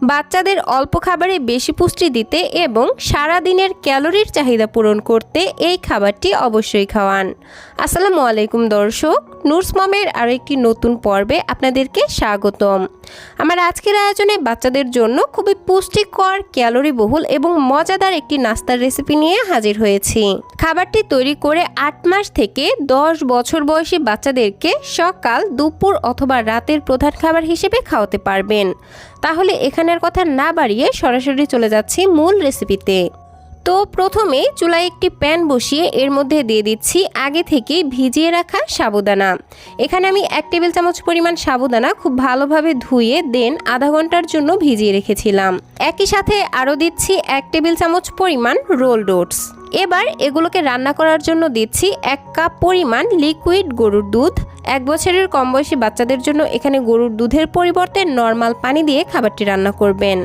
বাচ্চাদের অল্প খাবারে বেশি পুষ্টি দিতে এবং সারা দিনের ক্যালোরির চাহিদা পূরণ করতে এই খাবারটি অবশ্যই খাওয়ান। আসসালামু আলাইকুম দর্শক, নুরস মমের আরও একটি নতুন পর্বে আপনাদেরকে স্বাগতম। আমার আজকের আয়োজনে বাচ্চাদের জন্য খুবই পুষ্টিকর, ক্যালোরিবহুল এবং মজাদার একটি নাস্তার রেসিপি নিয়ে হাজির হয়েছি। খাবারটি তৈরি করে 8 মাস থেকে 10 বছর বয়সী বাচ্চাদেরকে সকাল, দুপুর অথবা রাতের প্রধান খাবার হিসেবে খাওয়াতে পারবেন। তাহলে এখানের কথা না বাড়িয়ে সরাসরি চলে যাচ্ছি মূল রেসিপিতে। তো প্রথমে চুলায় একটি প্যান বসিয়ে এর মধ্যে দিয়ে দিচ্ছি আগে থেকে ভিজিয়ে রাখা সাবুদানা। এখানে আমি 1 টেবিল চামচ পরিমাণ সাবুদানা খুব ভালোভাবে ধুয়ে দেন আধা ঘন্টার জন্য ভিজিয়ে রেখেছিলাম। একই সাথে আরও দিচ্ছি 1 টেবিল চামচ পরিমাণ রোলড ওটস। এবার এগুলোকে রান্না করার জন্য দিচ্ছি 1 কাপ পরিমাণ লিকুইড গরুর দুধ। 1 বছরের কম বয়সী বাচ্চাদের জন্য এখানে গরুর দুধের পরিবর্তে নর্মাল পানি দিয়ে খাবারটি রান্না করবেন।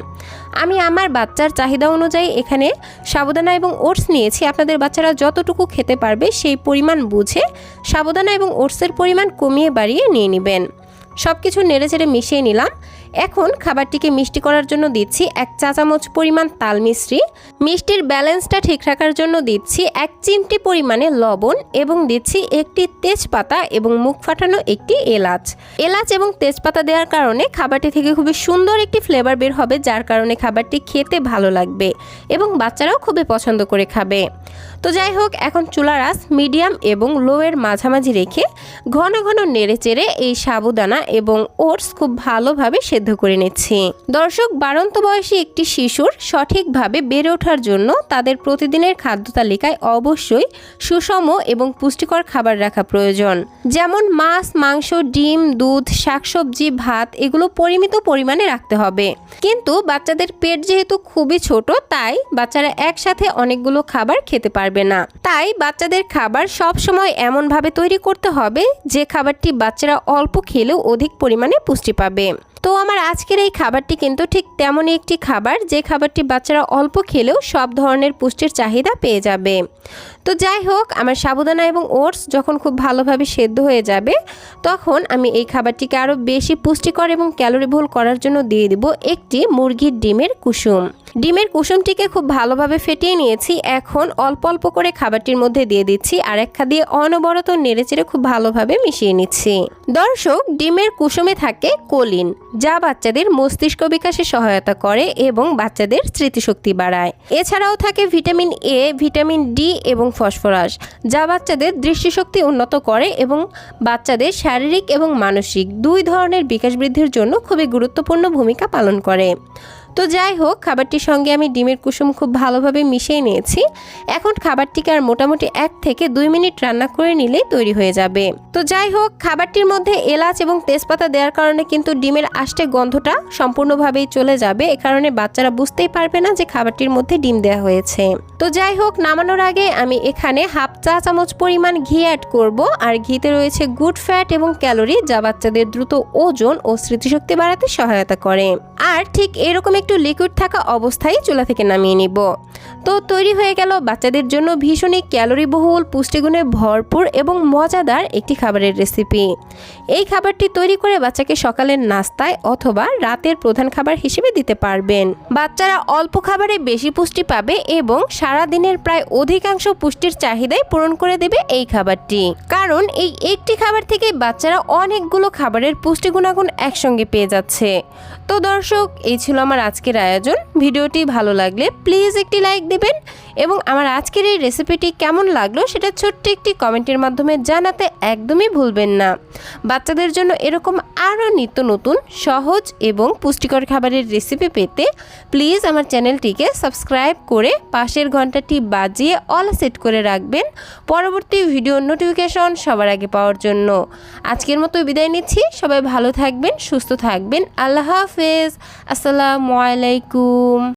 আমি আমার বাচ্চার চাহিদা অনুযায়ী এখানে সাবুদানা এবং ওটস নিয়েছি। আপনাদের বাচ্চারা যতটুকু খেতে পারবে সেই পরিমাণ বুঝে সাবুদানা এবং ওটসের পরিমাণ কমিয়ে বাড়িয়ে নিয়ে নেবেন। সব কিছু নেড়েচেড়ে মিশিয়ে নিলাম। এখন খাবারটিকে মিষ্টি করার জন্য দিচ্ছি 1 চা চামচ পরিমাণ তাল মিশ্রি। মিষ্টির ব্যালেন্সটা ঠিক রাখার জন্য দিচ্ছি 1 চিমটি পরিমাণে লবণ এবং দিচ্ছি একটি তেজপাতা এবং মুখ ফাটানো একটি এলাচ। এলাচ এবং তেজপাতা দেওয়ার কারণে খাবারটি থেকে খুবই সুন্দর একটি ফ্লেভার বের হবে, যার কারণে খাবারটি খেতে ভালো লাগবে এবং বাচ্চারাও খুবই পছন্দ করে খাবে। তো যাই হোক, এখন চুলার আঁচ মিডিয়াম এবং লো এর মাঝামাঝি রেখে ঘন ঘন নেড়েচেড়ে এই সাবুদানা এবং ওটস খুব ভালোভাবে সেদ্ধ করে নিচ্ছি। দর্শক, বাড়ন্ত বয়সী একটি শিশুর সঠিকভাবে বেড়ে ওঠার জন্য তাদের প্রতিদিনের খাদ্য তালিকায় অবশ্যই সুষম এবং পুষ্টিকর খাবার রাখা প্রয়োজন। যেমন মাছ, মাংস, ডিম, দুধ, শাকসবজি, ভাত এগুলো পরিমিত পরিমাণে রাখতে হবে। কিন্তু বাচ্চাদের পেট যেহেতু খুবই ছোট, তাই বাচ্চারা একসাথে অনেকগুলো খাবার খেতে পারবে না। তাই বাচ্চাদের খাবার সব সময় এমনভাবে তৈরি করতে হবে যে খাবারটি বাচ্চারা অল্প খেলেও অধিক পরিমাণে পুষ্টি পাবে। তো আমার আজকের এই খাবারটি কিন্তু ঠিক তেমনই একটি খাবার যে খাবারটি বাচ্চারা অল্প খেলেও সব ধরনের পুষ্টির চাহিদা পেয়ে যাবে। তো যাই হোক, আমার সাবুদানা এবং ওটস যখন খুব ভালোভাবে সেদ্ধ হয়ে যাবে তখন আমি এই খাবারটিকে আরও বেশি পুষ্টিকর এবং ক্যালোরিবহুল করার জন্য দিয়ে দিব একটি মুরগির ডিমের কুসুম। ডিমের কুসুমটিকে খুব ভালোভাবে ফেটিয়ে নিয়েছি। এখন অল্প অল্প করে খাবারটির মধ্যে দিয়ে দিচ্ছি আর এক খা দিয়ে অনবরত নেড়েচেড়ে খুব ভালোভাবে মিশিয়ে নিচ্ছি। দর্শক, ডিমের কুসুমে থাকে কোলিন, যা বাচ্চাদের মস্তিষ্ক বিকাশে সহায়তা করে এবং বাচ্চাদের স্মৃতিশক্তি বাড়ায়। এছাড়াও থাকে ভিটামিন এ, ভিটামিন ডি এবং ফসফরাস, যা বাচ্চাদের দৃষ্টিশক্তি উন্নত করে এবং বাচ্চাদের শারীরিক এবং মানসিক 2 ধরনের বিকাশ বৃদ্ধির জন্য খুবই গুরুত্বপূর্ণ ভূমিকা পালন করে। তো যাই হোক, খাবারটির সঙ্গে আমি ডিমের কুসুম খুব ভালোভাবে মিশিয়ে নিয়েছি। এখন খাবারটিকে আর মোটামুটি 1 থেকে 2 মিনিট রান্না করে নিলেই তৈরি হয়ে যাবে। তো যাই হোক, খাবারটির মধ্যে এলাচ এবং তেজপাতা দেওয়ার কারণে কিন্তু ডিমের আষ্টে গন্ধটা সম্পূর্ণভাবেই চলে যাবে। এ কারণে বাচ্চারা বুঝতেই পারবে না যে খাবারটির মধ্যে ডিম দেওয়া হয়েছে। তো যাই হোক, নামানোর আগে আমি এখানে 1/2 চা চামচ পরিমাণ ঘি অ্যাড করব। আর ঘিতে রয়েছে গুড ফ্যাট এবং ক্যালোরি, যা বাচ্চাদের দ্রুত ওজন ও স্মৃতিশক্তি বাড়াতে সহায়তা করে। আর ঠিক এরকম একটু লিকুইড থাকা অবস্থায় চুলা থেকে নামিয়ে নিব। তো তৈরি হয়ে গেল বাচ্চাদের জন্য ভীষণই ক্যালোরিবহুল, পুষ্টিগুণে ভরপুর এবং মজাদার একটি খাবারের রেসিপি। এই খাবারটি তৈরি করে বাচ্চাকে সকালের নাস্তায় অথবা রাতের প্রধান খাবার হিসেবে দিতে পারবেন। বাচ্চারা অল্প খাবারে বেশি পুষ্টি পাবে এবং সারা দিনের প্রায় অধিকাংশ পুষ্টির চাহিদাই পূরণ করে দেবে এই খাবারটি। কারণ এই একটি খাবার থেকে বাচ্চারা অনেকগুলো খাবারের পুষ্টি গুণাগুণ একসঙ্গে পেয়ে যাচ্ছে। তো দর্শক, এই ছিল আমার আজকের আয়োজন। ভিডিওটি ভালো লাগলে প্লিজ একটি লাইক দিবেন এবং আমার আজকের এই রেসিপিটি কেমন লাগলো সেটা ছোট্ট একটি কমেন্টের মাধ্যমে জানাতে একদমই ভুলবেন না। বাচ্চাদের জন্য এরকম আরও নিত্য নতুন সহজ এবং পুষ্টিকর খাবারের রেসিপি পেতে প্লিজ আমার চ্যানেলটিকে সাবস্ক্রাইব করে পাশের ঘন্টাটি বাজিয়ে অল সেট করে রাখবেন পরবর্তী ভিডিও নোটিফিকেশন সবার আগে পাওয়ার জন্য। আজকের মতো বিদায় নিচ্ছি। সবাই ভালো থাকবেন, সুস্থ থাকবেন। আল্লাহ হাফেজ। আসসালামু আলাইকুম।